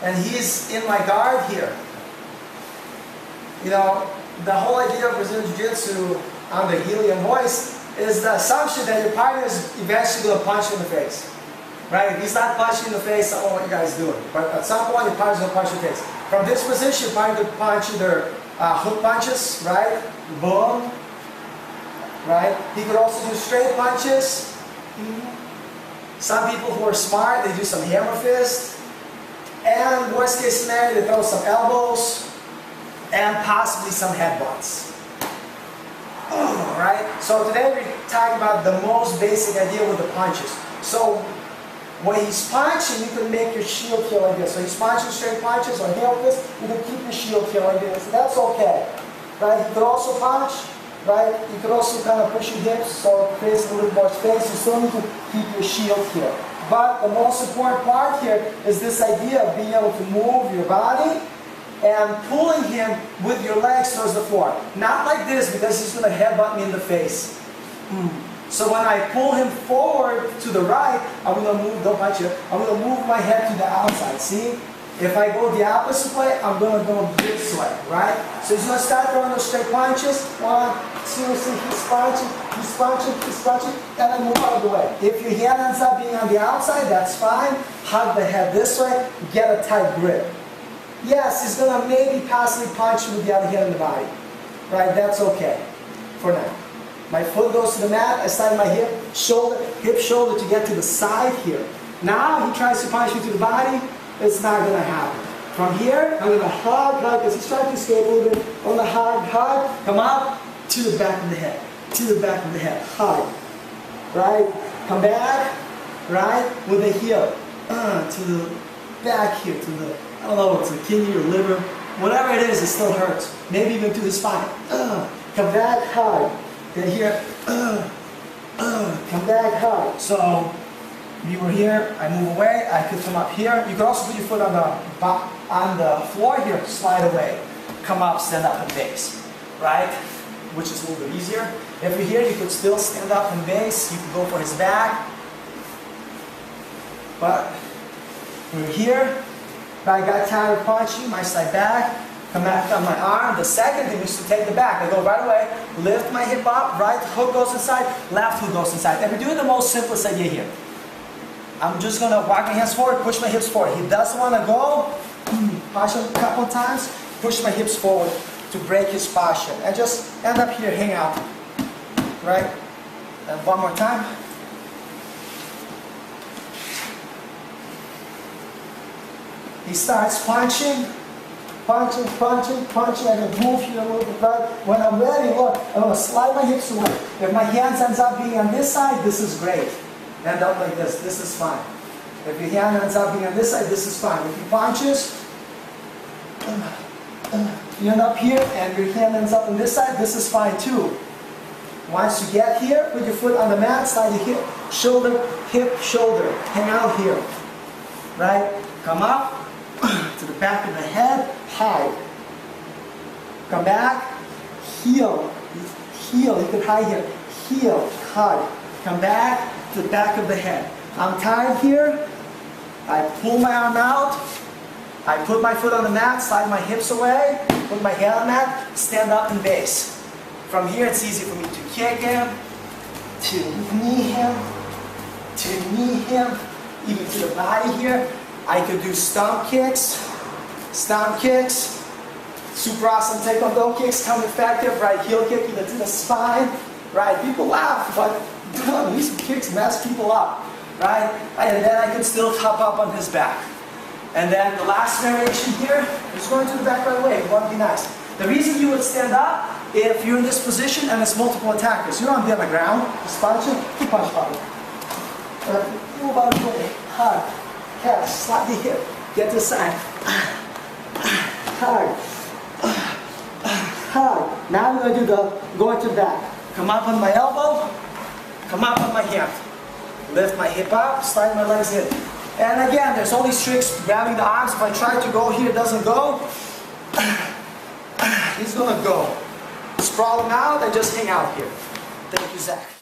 and he's in my guard here. You know, the whole idea of Brazilian Jiu-Jitsu on the helium voice is the assumption that your partner is eventually going to punch you in the face. Right? If he's not punching in the face, I don't know what you guys are doing. But at some point, your partner's going to punch you in the face. From this position, your partner could punch either hook punches, right? Boom. Right? He could also do straight punches. Some people who are smart, they do some hammer fist. And worst case scenario, they throw some elbows and possibly some headbutts. Right? So today we're talking about the most basic idea with the punches. So when he's punching, you can make your shield here like this. So he's punching straight punches or heel fist, you can keep your shield here like this. That's okay. Right? You could also punch. Right? You could also kind of push your hips so it creates a little bit more space. You still need to keep your shield here. But the most important part here is this idea of being able to move your body and pulling him with your legs towards the floor. Not like this, because he's going to headbutt me in the face. So when I pull him forward to the right, I'm going to move, don't punch you, I'm going to move my head to the outside. See? If I go the opposite way, I'm going to go this way, right? So he's going to start throwing those straight punches. 1, 2, see, he's punching, and I move out of the way. If your hand ends up being on the outside, that's fine. Hug the head this way, get a tight grip. Yes, he's going to maybe possibly punch you with the other hand in the body. Right, that's okay for now. My foot goes to the mat, I slide my hip, shoulder to get to the side here. Now he tries to punch you to the body, it's not going to happen. From here, I'm going to hug, because he's trying to escape a little bit. I'm going to hug, come up to the back of the head, hug. Right, come back, right, with the heel, to the back here, to the, I don't know, it's a kidney or liver, whatever it is, it still hurts. Maybe even to the spine. Come back, hug. Then here, come back, hug. So you were here, I move away, I could come up here. You could also put your foot on the floor here, slide away, come up, stand up and base, right? Which is a little bit easier. If you're here, you could still stand up and base. You could go for his back. But when you're here, if I got tired of punching, I slide back, come back on my arm. The second thing is to take the back. I go right away, lift my hip up, right hook goes inside, left hook goes inside. And we're doing the most simplest idea here. I'm just going to walk my hands forward, push my hips forward. He doesn't want to go, posture a couple of times, push my hips forward to break his posture. And just end up here, hang out. Right? And one more time. He starts punching. I can move here a little bit, right? When I'm ready, look, I'm going to slide my hips away. If my hands ends up being on this side, this is great. End up like this is fine. If your hand ends up being on this side, this is fine. If he punches, you end up here, and your hand ends up on this side, this is fine too. Once you get here, put your foot on the mat, slide your hip, shoulder, hang out here. Right? Come up to the back of the head, hide. Come back, heel, you can hide here, heel, hug. Come back to the back of the head. I'm tired here, I pull my arm out, I put my foot on the mat, slide my hips away, put my head on the mat, stand up and base. From here it's easy for me to kick him, to knee him, even to the body here. I could do stomp kicks, super awesome taekwondo kicks, come effective, right heel kick either to the spine, right? People laugh, but these kicks mess people up, right? And then I can still hop up on his back. And then the last variation here is going to the back right away. You want to be nice. The reason you would stand up if you're in this position and it's multiple attackers, you don't want to be on the ground, just punching, keep punch power. Move out of the way, hug. Catch, slide the hip, get to the side, hug, hug. Now we're going to do going to the back. Come up on my elbow, come up on my hand. Lift my hip up, slide my legs in. And again, there's all these tricks, grabbing the arms. If I try to go here, it doesn't go. He's going to go. Sprawl him out and just hang out here. Thank you, Zach.